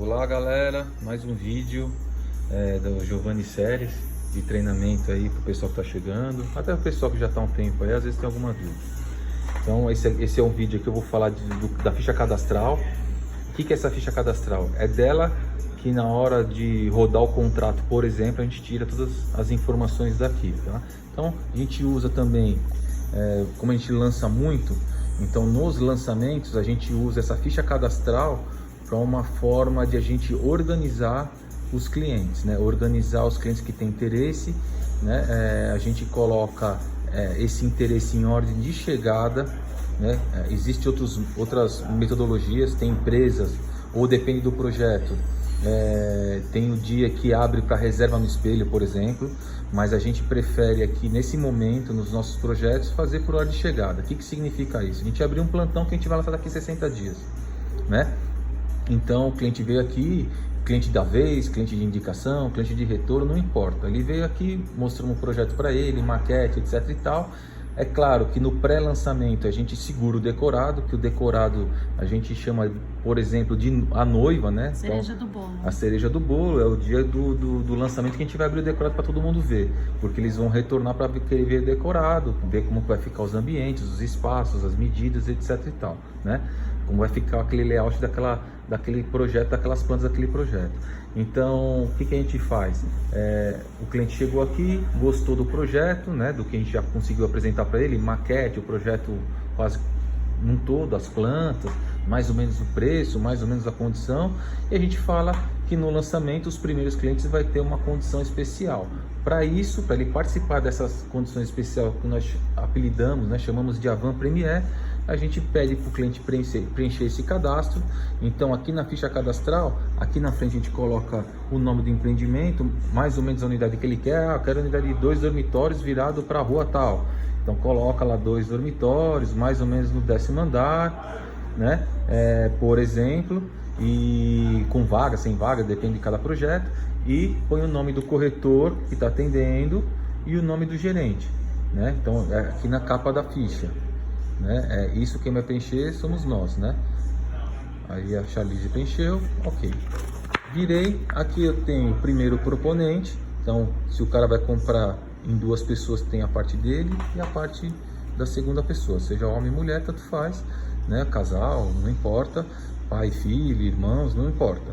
Olá galera, mais um vídeo do Giovanni Seres de treinamento aí para o pessoal que está chegando, até o pessoal que já está há um tempo aí, às vezes tem alguma dúvida. Então esse é um vídeo que eu vou falar da ficha cadastral. O que é essa ficha cadastral? É dela que na hora de rodar o contrato, por exemplo, a gente tira todas as informações daqui, tá? Então a gente usa também, como a gente lança muito, então nos lançamentos a gente usa essa ficha cadastral para uma forma de a gente organizar os clientes, né? Organizar os clientes que têm interesse, né? A gente coloca esse interesse em ordem de chegada, né? Existem outras metodologias, tem empresas, ou depende do projeto, tem o dia que abre para reserva no espelho, por exemplo, mas a gente prefere aqui nesse momento, nos nossos projetos, fazer por ordem de chegada. O que significa isso? A gente abrir um plantão que a gente vai lançar daqui a 60 dias, né? Então o cliente veio aqui, cliente da vez, cliente de indicação, cliente de retorno, não importa. Ele veio aqui, mostramos um projeto para ele, maquete, etc e tal. É claro que no pré-lançamento a gente segura o decorado, que o decorado a gente chama, por exemplo, de a noiva, né? Cereja do bolo. A cereja do bolo é o dia do lançamento que a gente vai abrir o decorado para todo mundo ver, porque eles vão retornar para querer ver o decorado, ver como vai ficar os ambientes, os espaços, as medidas, etc e tal, né? Como vai ficar aquele layout daquele projeto, daquelas plantas daquele projeto. Então, o que a gente faz? O cliente chegou aqui, gostou do projeto, né, do que a gente já conseguiu apresentar para ele, maquete, o projeto quase num todo, as plantas, mais ou menos o preço, mais ou menos a condição, e a gente fala que no lançamento os primeiros clientes vai ter uma condição especial. Para isso, para ele participar dessas condições especiais que nós apelidamos, né, chamamos de Avant Premier, a gente pede para o cliente preencher esse cadastro. Então aqui na ficha cadastral, aqui na frente a gente coloca o nome do empreendimento, mais ou menos a unidade que ele quer. Eu quero a unidade de 2 dormitórios virado para a rua tal. Então coloca lá 2 dormitórios, mais ou menos no 10º andar, né? Por exemplo, e com vaga, sem vaga, depende de cada projeto. E põe o nome do corretor que está atendendo e o nome do gerente, né? Então aqui na capa da ficha, né? Isso quem vai preencher somos nós, né? Aí a Charlize preencheu, ok. Virei, aqui eu tenho o primeiro proponente. Então se o cara vai comprar em 2 pessoas, tem a parte dele e a parte da segunda pessoa, seja homem ou mulher, tanto faz, né? Casal, não importa, pai, filho, irmãos, não importa,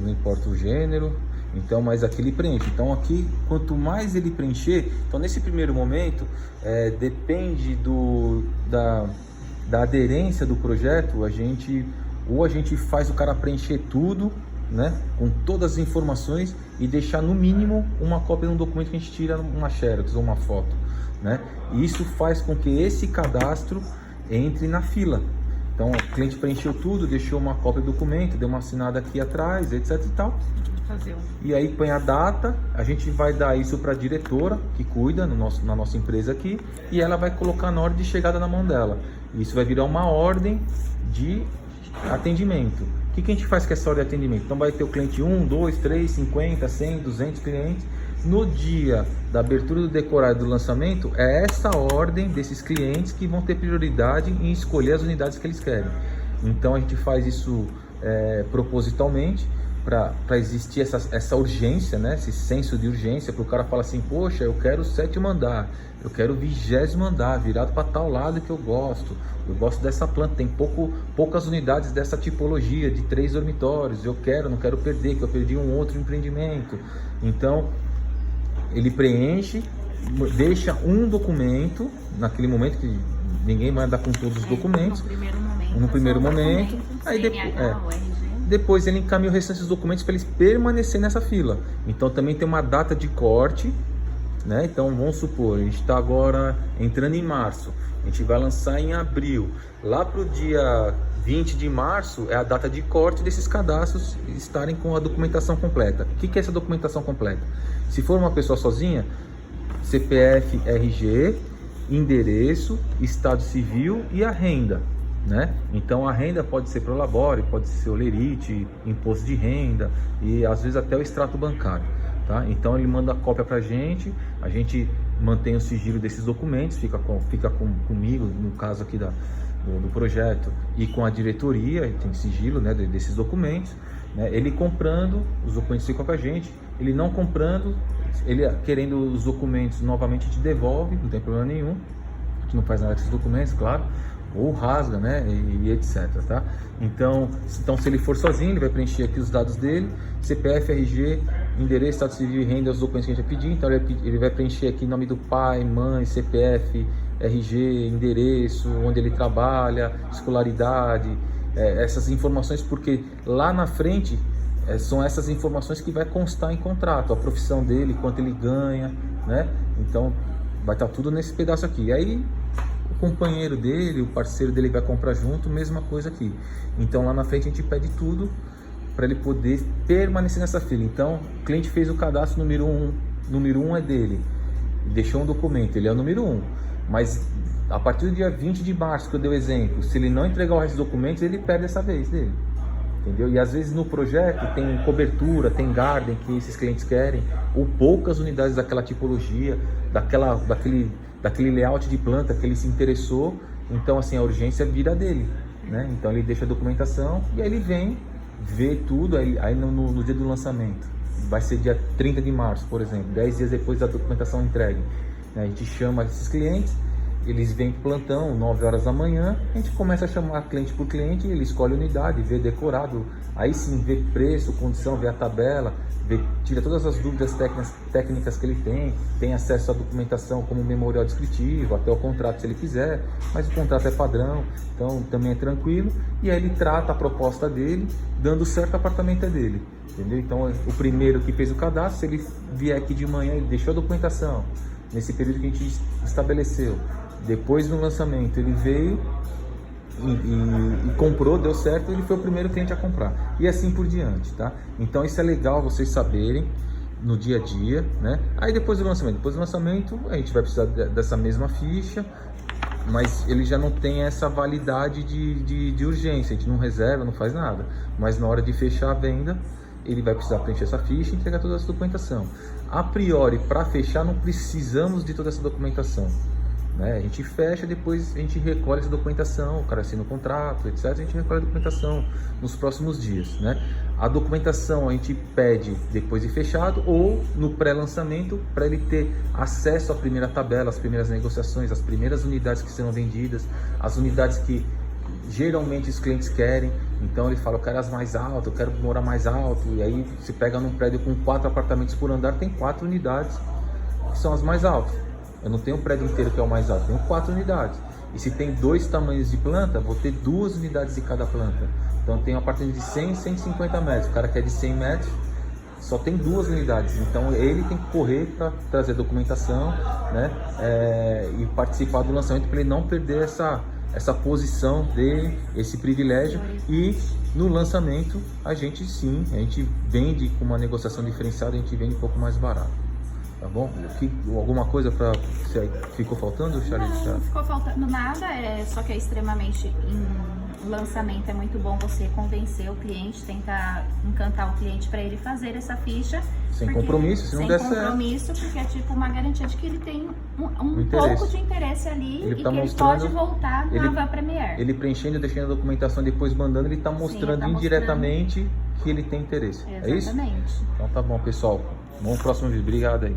não importa o gênero. Então, mas aqui ele preenche. Então aqui, quanto mais ele preencher, então nesse primeiro momento, depende da aderência do projeto, ou a gente faz o cara preencher tudo, né, com todas as informações, e deixar no mínimo uma cópia de um documento que a gente tira uma xerox ou uma foto, né? E isso faz com que esse cadastro entre na fila. Então o cliente preencheu tudo, deixou uma cópia do documento, deu uma assinada aqui atrás, etc e tal. E aí põe a data, a gente vai dar isso para a diretora que cuida na nossa empresa aqui, e ela vai colocar na ordem de chegada na mão dela. Isso vai virar uma ordem de atendimento. O que a gente faz com essa ordem de atendimento? Então vai ter o cliente 1, 2, 3, 50, 100, 200 clientes. No dia da abertura do decorado do lançamento, é essa ordem desses clientes que vão ter prioridade em escolher as unidades que eles querem. Então a gente faz isso propositalmente, para existir essa urgência, né? Esse senso de urgência, para o cara falar assim, poxa, eu quero o 7º andar, eu quero o 20º andar, virado para tal lado que eu gosto dessa planta, tem poucas unidades dessa tipologia, de 3 dormitórios, não quero perder, que eu perdi um outro empreendimento. Então, ele preenche, deixa um documento, naquele momento que ninguém vai andar com todos os documentos, no primeiro momento, aí depois ele encaminha o restante dos documentos para eles permanecer nessa fila. Então também tem uma data de corte, né? Então vamos supor, a gente está agora entrando em março, a gente vai lançar em abril. Lá para o dia 20 de março é a data de corte desses cadastros estarem com a documentação completa. O que é essa documentação completa? Se for uma pessoa sozinha, CPF, RG, endereço, estado civil e a renda, né? Então a renda pode ser Prolabore, pode ser Olerite, imposto de renda e às vezes até o extrato bancário, tá? Então ele manda a cópia para a gente mantém o sigilo desses documentos, fica comigo, no caso aqui do projeto e com a diretoria, e tem sigilo, né, desses documentos, né, ele comprando, os documentos ficam com a gente, ele não comprando, ele querendo os documentos novamente a gente devolve, não tem problema nenhum, a gente não faz nada com esses documentos, claro, ou rasga, né, e etc, tá? Então se ele for sozinho, ele vai preencher aqui os dados dele, CPF, RG, endereço, estado civil e renda, os documentos que a gente vai pedir, então ele vai preencher aqui nome do pai, mãe, CPF, RG, endereço, onde ele trabalha, escolaridade, essas informações, porque lá na frente são essas informações que vai constar em contrato, a profissão dele, quanto ele ganha, né? Então vai estar tudo nesse pedaço aqui. E aí o companheiro dele, o parceiro dele vai comprar junto, mesma coisa aqui. Então lá na frente a gente pede tudo para ele poder permanecer nessa fila. Então o cliente fez o cadastro número 1 é dele, deixou um documento, ele é o número 1, mas a partir do dia 20 de março, que eu dei o exemplo, se ele não entregar o resto dos documentos, ele perde essa vez dele, entendeu? E às vezes no projeto tem cobertura, tem garden que esses clientes querem, ou poucas unidades daquela tipologia, daquele layout de planta que ele se interessou, então assim, a urgência vira dele, né? Então ele deixa a documentação e aí ele vem ver tudo, aí no dia do lançamento, vai ser dia 30 de março, por exemplo, 10 dias depois da documentação entregue, né? A gente chama esses clientes, eles vêm pro plantão, 9 horas da manhã, a gente começa a chamar cliente por cliente, ele escolhe a unidade, vê decorado, aí sim vê preço, condição, vê a tabela, tira todas as dúvidas técnicas que ele tem acesso à documentação como memorial descritivo, até o contrato se ele quiser, mas o contrato é padrão, então também é tranquilo, e aí ele trata a proposta dele, dando certo apartamento é dele, entendeu? Então o primeiro que fez o cadastro, se ele vier aqui de manhã, ele deixou a documentação, nesse período que a gente estabeleceu, depois do lançamento ele veio e comprou, deu certo, ele foi o primeiro cliente a comprar, e assim por diante, tá? Então isso é legal vocês saberem no dia a dia, né? Aí depois do lançamento a gente vai precisar dessa mesma ficha, mas ele já não tem essa validade de urgência, a gente não reserva, não faz nada, mas na hora de fechar a venda ele vai precisar preencher essa ficha e entregar toda essa documentação. A priori, para fechar, não precisamos de toda essa documentação, né? A gente fecha, depois a gente recolhe essa documentação, o cara assina o contrato, etc. A gente recolhe a documentação nos próximos dias, né? A documentação a gente pede depois de fechado ou no pré-lançamento, para ele ter acesso à primeira tabela, às primeiras negociações, às primeiras unidades que serão vendidas, as unidades que geralmente os clientes querem. Então ele fala, eu quero as mais altas, eu quero morar mais alto, e aí se pega num prédio com 4 apartamentos por andar, tem 4 unidades que são as mais altas. Eu não tenho um prédio inteiro que é o mais alto, tenho 4 unidades. E se tem 2 tamanhos de planta, vou ter 2 unidades de cada planta. Então eu tenho um apartamento de 100 e 150 metros, o cara quer de 100 metros, só tem 2 unidades. Então ele tem que correr para trazer documentação, né? E participar do lançamento, para ele não perder essa posição dele, esse privilégio. E no lançamento a gente vende com uma negociação diferenciada, a gente vende um pouco mais barato, tá bom? Alguma coisa para ficou faltando, Charlie? Não ficou faltando nada, só que é extremamente em lançamento é muito bom você convencer o cliente, tentar encantar o cliente para ele fazer essa ficha. Sem compromisso, se não der certo. Sem compromisso, porque é tipo uma garantia de que ele tem um pouco de interesse ali e que ele pode voltar na Van Premier. Ele preenchendo, deixando a documentação, depois mandando, ele está mostrando indiretamente que ele tem interesse. Exatamente. É isso? Então tá bom, pessoal. Vamos pro próximo vídeo. Obrigado aí.